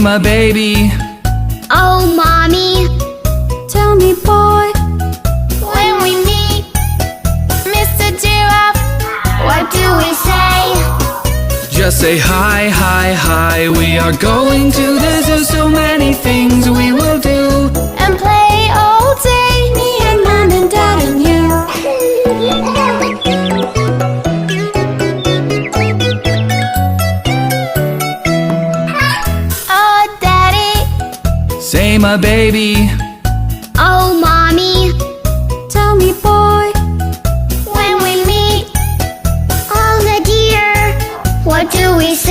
my baby. Oh, Mommy. Tell me, boy, When we meet Mr. Giraffe, what do we say? Just say hi, hi, hi. We are going to the zoo. So many things we will do. And play all day. me and Mom and Dad and you. Oh, Daddy. Say my baby.